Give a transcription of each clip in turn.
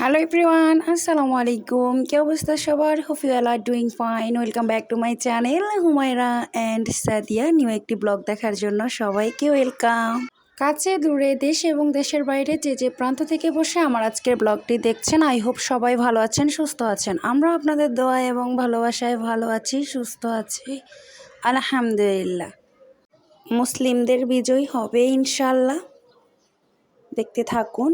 Hello everyone, Assalamu alaikum. কি অবস্থা সবার? Hope you all are doing fine. Welcome back to my channel Humaira and Sadia new একটি blog দেখার জন্য সবাইকে ওয়েলকাম। কাছে দূরে দেশ এবং দেশের বাইরে যে প্রান্ত থেকে বসে আমার আজকের ব্লগটি দেখছেন, আই হোপ সবাই ভালো আছেন, সুস্থ আছেন। আমরা আপনাদের দোয়া এবং ভালোবাসায় ভালো আছি, সুস্থ আছি আলহামদুলিল্লাহ। মুসলিমদের বিজয় হবে ইনশাআল্লাহ। দেখতে থাকুন।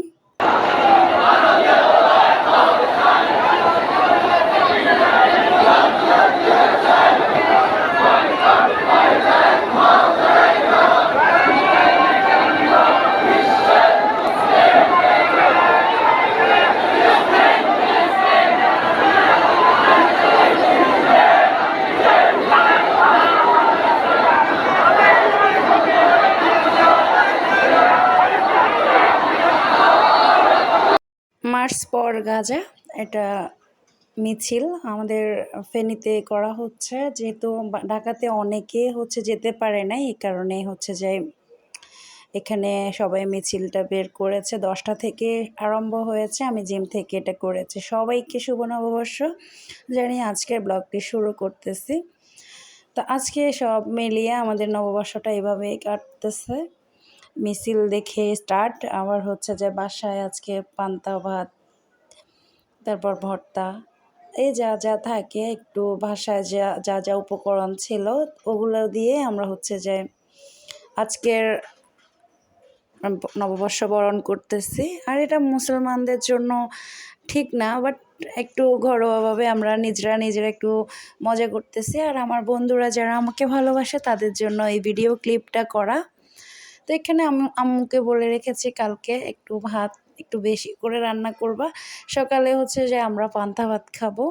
মার্চ পর গাজা এটা মিছিল আমাদের ফেনীতে করা হচ্ছে, যেহেতু ঢাকাতে অনেকে যেতে পারে না, এই কারণে যে এখানে সবাই মিছিলটা বের করেছে। 10টা থেকে আরম্ভ হয়েছে, আমি জিম থেকে এটা করেছি। সবাইকে শুভ নববর্ষ জানিয়ে আজকের ব্লগটি শুরু করতেছি। তো আজকে সব মিলিয়ে আমাদের নববর্ষটা এভাবেই কাটতেছে। মিছিল দেখে স্টার্ট, আবার যে বাসায় আজকে পান্তা ভাত, তারপর ভর্তা, এই যা যা থাকে একটু বাসায় যা যা উপকরণ ছিল ওগুলো দিয়ে আমরা যে আজকের নববর্ষ বরণ করতেছি। আর এটা মুসলমানদের জন্য ঠিক না, বাট একটু ঘরোয়াভাবে আমরা নিজেরা একটু মজা করতেছি। আর আমার বন্ধুরা যারা আমাকে ভালোবাসে তাদের জন্য এই ভিডিও ক্লিপটা করা। তো এখানে আম্মুকে বলে রেখেছি কালকে একটু ভাত একটু বেশি করে রান্না করবা, সকালে যে আমরা পান্তা ভাত খাবো।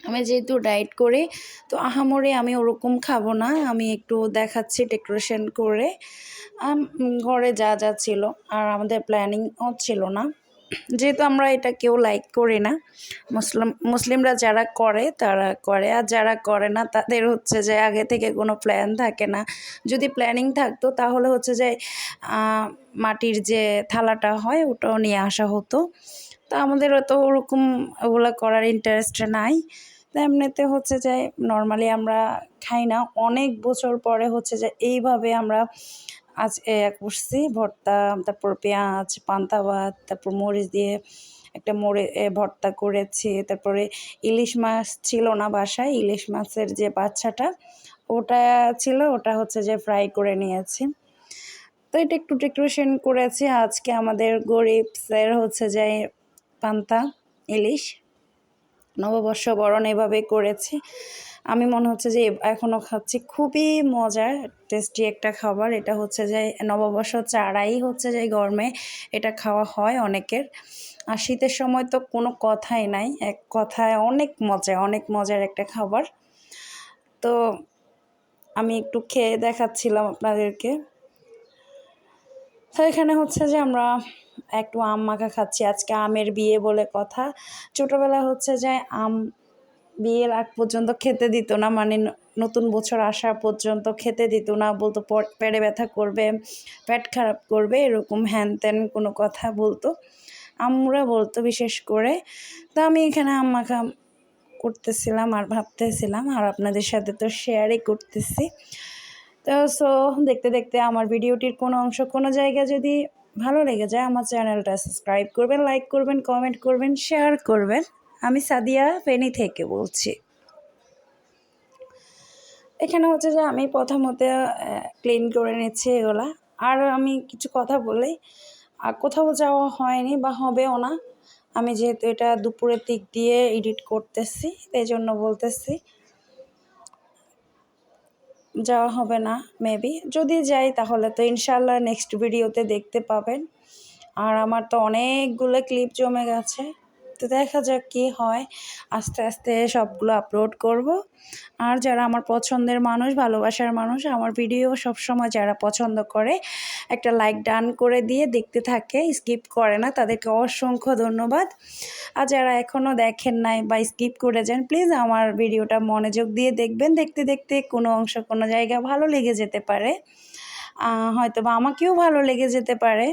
আমি যেহেতু ডায়েট করি, তো আহামরি আমি ওরকম খাবো না, আমি একটু দেখাচ্ছি ডেকোরেশন করে। ঘরে যা যা ছিল, আর আমাদের প্ল্যানিংও ছিল না, যেহেতু আমরা এটা কেউ লাইক করি না। মুসলিমরা যারা করে তারা করে, আর যারা করে না তাদের যে আগে থেকে কোনো প্ল্যান থাকে না। যদি প্ল্যানিং থাকতো তাহলে যে মাটির যে থালাটা হয় ওটাও নিয়ে আসা হতো। তো আমাদেরও তো ওরকম ওগুলো করার ইন্টারেস্ট নাই। তো এমনিতে যে নর্মালি আমরা খাই না, অনেক বছর পরে যে এইভাবে আমরা আজ করছি। ভর্তা, তারপর পেঁয়াজ, পান্তা ভাত, তারপর মরিচ দিয়ে একটা ভর্তা করেছি। তারপরে ইলিশ মাছ ছিল না বাসায়, ইলিশ মাছের যে বাচ্চাটা ওটা ছিল, ওটা যে ফ্রাই করে নিয়েছি। তো এটা একটু ডেকোরেশন করেছি। আজকে আমাদের গরিবদের যে পান্তা ইলিশ নববর্ষ বরণ এভাবে করেছি। আমি মনে যে এখনও খাচ্ছি, খুবই মজার টেস্টি একটা খাবার। এটা যে নববর্ষ ছাড়াই যে গরমে এটা খাওয়া হয় অনেকের। আর শীতের সময় তো কোনো কথাই নাই, এক কথায় অনেক মজার একটা খাবার। তো আমি একটু খেয়ে দেখাচ্ছিলাম আপনাদেরকে। তো এখানে যে আমরা একটু আম মাখা খাচ্ছি। আজকে আমের বিয়ে বলে কথা। ছোটোবেলা যে আম বিয়ের আগ পর্যন্ত খেতে দিত না, মানে নতুন বছর আসা পর্যন্ত খেতে দিত না, বলতো পেটে ব্যথা করবে, পেট খারাপ করবে, এরকম হ্যান ত্যান কোনো কথা বলতো, আম্মুরা বলতো বিশেষ করে। তো আমি এখানে আম মাখা করতেছিলাম আর ভাবতেছিলাম, আর আপনাদের সাথে তো শেয়ারই করতেছি। তো দেখতে দেখতে আমার ভিডিওটির কোনো অংশ কোনো জায়গায় যদি ভালো লেগে যায়, আমার চ্যানেলটা সাবস্ক্রাইব করবেন, লাইক করবেন, কমেন্ট করবেন, শেয়ার করবেন। আমি সাদিয়া ফেনী থেকে বলছি। এখানে যে আমি প্রথমত ক্লিন করে নিচ্ছি এগুলা। আর আমি কিছু কথা বলি, আর কোথাও যাওয়া হয়নি বা হবেও না। আমি যেহেতু এটা দুপুরের দিক দিয়ে এডিট করতেছি, এই জন্য বলতেছি যাওয়া হবে না। মেবি যদি যাই তাহলে তো ইনশাআল্লাহ নেক্সট ভিডিওতে দেখতে পাবেন। আর আমার তো অনেকগুলো ক্লিপ জমে গেছে, তো দেখা যাক কী হয়। আস্তে আস্তে সবগুলো আপলোড করব। আর যারা আমার পছন্দের মানুষ, ভালোবাসার মানুষ, আমার ভিডিও সবসময় যারা পছন্দ করে একটা লাইক ডান করে দিয়ে দেখতে থাকে, স্কিপ করে না, তাদেরকে অসংখ্য ধন্যবাদ। আর যারা এখনও দেখেন নাই বা স্কিপ করে যান, প্লিজ আমার ভিডিওটা মনোযোগ দিয়ে দেখবেন। দেখতে দেখতে কোনো অংশ কোনো জায়গা ভালো লেগে যেতে পারে, হয়তো বা আমাকেও ভালো লেগে যেতে পারে।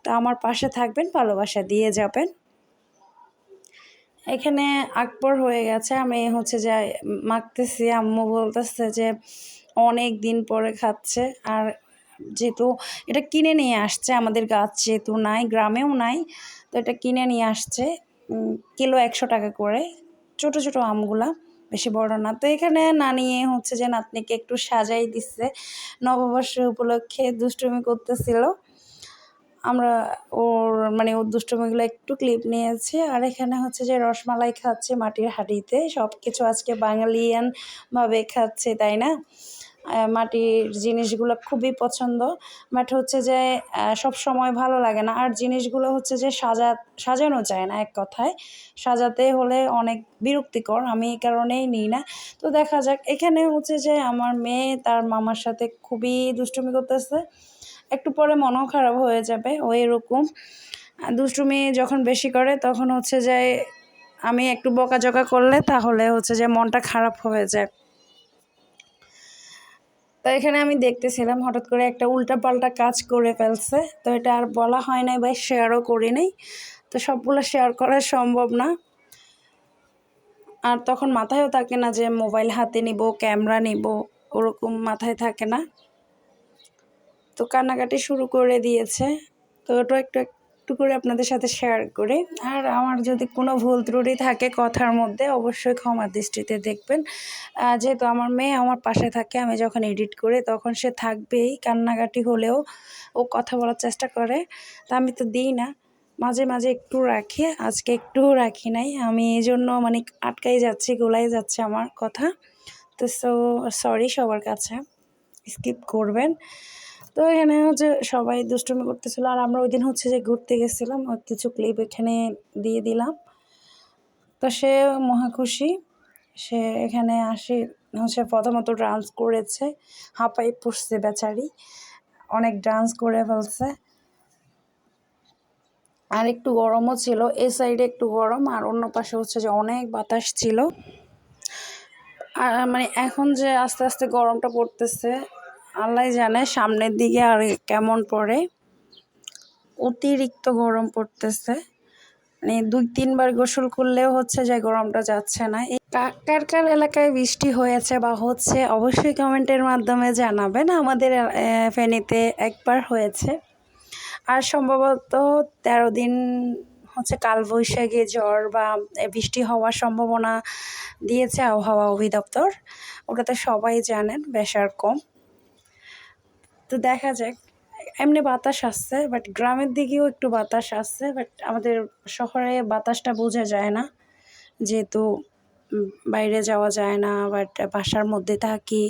তো আমার পাশে থাকবেন, ভালোবাসা দিয়ে যাবেন। এখানে আকবর হয়ে গেছে, আমি হচ্ছে যে মাখতেছি। আম্মু বলতেছে যে অনেক দিন পরে খাচ্ছে। আর যেহেতু এটা কিনে নিয়ে আসছে, আমাদের গাছ যেহেতু নাই, গ্রামেও নাই, তো এটা কিনে নিয়ে আসছে। কিলো 100 টাকা করে, ছোট ছোট আমগুলা, বেশি বড় না। তো এখানে নানিয়ে হচ্ছে যে নাতনিকে একটু সাজাই দিচ্ছে, নববর্ষ উপলক্ষে দুষ্টুমি করতেছিল। আমরা ওর মানে ওর দুষ্টুমিগুলো একটু ক্লিপ নিয়েছি। আর এখানে হচ্ছে যে রসমালাই খাচ্ছে মাটির হাঁড়িতে, সব কিছু আজকে বাঙালিয়ান ভাবে খাচ্ছে, তাই না? মাটির জিনিসগুলো খুবই পছন্দ, বাট হচ্ছে যে সব সময় ভালো লাগে না। আর জিনিসগুলো হচ্ছে যে সাজানো যায় না, এক কথায় সাজাতে হলে অনেক বিরক্তিকর, আমি এই কারণেই নিই না। তো দেখা যাক। এখানে হচ্ছে যে আমার মেয়ে তার মামার সাথে খুবই দুষ্টুমি করতেছে, একটু পরে মনও খারাপ হয়ে যাবে। ও এরকম দুষ্টুমি যখন বেশি করে তখন হচ্ছে যে আমি একটু বকাঝকা করলে তাহলে হচ্ছে যে মনটা খারাপ হয়ে যায়। তো এখানে আমি দেখতেছিলাম, হঠাৎ করে একটা উল্টাপাল্টা কাজ করে ফেলছে। তো এটা আর বলা হয় নাই বা শেয়ারও করি নাই, তো সবগুলো শেয়ার করা সম্ভব না। আর তখন মাথায়ও থাকে না যে মোবাইল হাতে নিব, ক্যামেরা নিব, ওরকম মাথায় থাকে না। তো কান্নাকাটি শুরু করে দিয়েছে। তো ওটা একটু করে আপনাদের সাথে শেয়ার করি। আর আমার যদি কোনো ভুল ত্রুটি থাকে কথার মধ্যে, অবশ্যই ক্ষমা দৃষ্টিতে দেখবেন। যেহেতু আমার মেয়ে আমার পাশে থাকে, আমি যখন এডিট করি তখন সে থাকবেই, কান্নাকাটি হলেও ও কথা বলার চেষ্টা করে। তা আমি তো দিই না, মাঝে মাঝে একটু রাখি, আজকে একটুও রাখি নাই। আমি এই জন্য মানে আটকাই যাচ্ছি, গোলাই যাচ্ছে আমার কথা। তো সরি সবার কাছে, স্কিপ করবেন। তো এখানে হচ্ছে সবাই দুষ্টুমি করতেছিল। আর আমরা ওই দিন হচ্ছে যে ঘুরতে গেছিলাম, ওর কিছু ক্লিপ এখানে দিয়ে দিলাম। তো সে মহা খুশি। সে এখানে আসে হচ্ছে প্রথমত ডান্স করেছে, হাঁপাই পড়ছে বেচারি, অনেক ডান্স করে ফেলছে। আর একটু গরমও ছিল, এই সাইডে একটু গরম, আর অন্য পাশে হচ্ছে যে অনেক বাতাস ছিল। আর মানে এখন যে আস্তে আস্তে গরমটা পড়তেছে, আল্লাহ জানে সামনের দিকে আর কেমন পড়ে। অতিরিক্ত গরম পড়তেছে, মানে 2-3 বার গোসল করলেও হচ্ছে যে গরমটা যাচ্ছে না। এই কার কার এলাকায় বৃষ্টি হয়েছে বা হচ্ছে অবশ্যই কমেন্টের মাধ্যমে জানাবেন। আমাদের ফেনীতে একবার হয়েছে। আর সম্ভবত 13 দিন হচ্ছে কালবৈশাখী ঝড় বা বৃষ্টি হওয়ার সম্ভাবনা দিয়েছে আবহাওয়া অধিদপ্তর, ওটাতে সবাই জানেন, বেশ আর কম। তো দেখা যাক। এমনি বাতাস আসছে, বাট গ্রামের দিকেও একটু বাতাস আসছে, বাট আমাদের শহরে বাতাসটা বোঝা যায় না, যেহেতু বাইরে যাওয়া যায় না, বাট বাসার মধ্যে থাকি,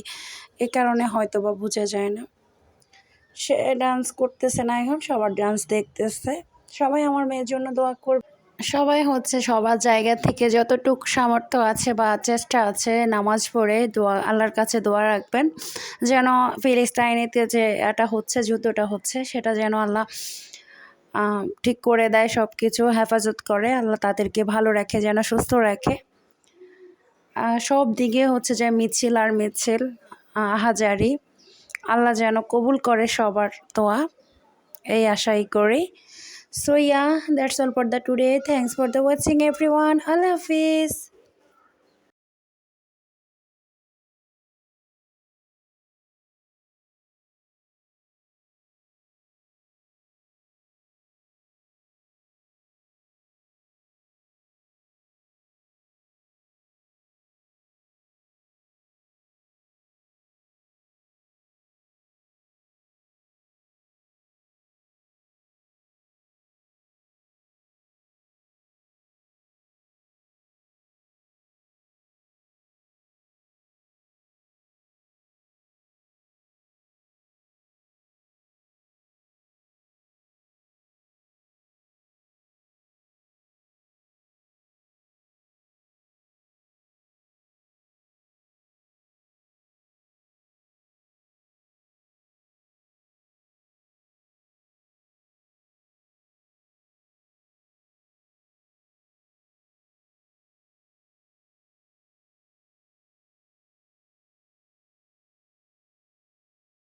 এ কারণে হয়তো বা বোঝা যায় না। সে ডান্স করতেছে না, এখন সবার ডান্স দেখতেছে। সবাই আমার মেয়ের জন্য দোয়া করবে। সবাই হচ্ছে সবার জায়গা থেকে যতটুকু সামর্থ্য আছে বা চেষ্টা আছে নামাজ পড়ে দোয়া, আল্লাহর কাছে দোয়া রাখবেন যেন ফিলিস্তাইনেতে যে এটা হচ্ছে, যুদ্ধটা হচ্ছে, সেটা যেন আল্লাহ ঠিক করে দেয়, সব কিছু হেফাজত করে, আল্লাহ তাদেরকে ভালো রাখে, যেন সুস্থ রাখে। সব দিকে হচ্ছে যে মিছিল আর মিছিল, আহাজারি, আল্লাহ যেন কবুল করে সবার দোয়া, এই আশাই করি। So yeah, that's all for the today. Thanks for the watching everyone. Allah Hafiz.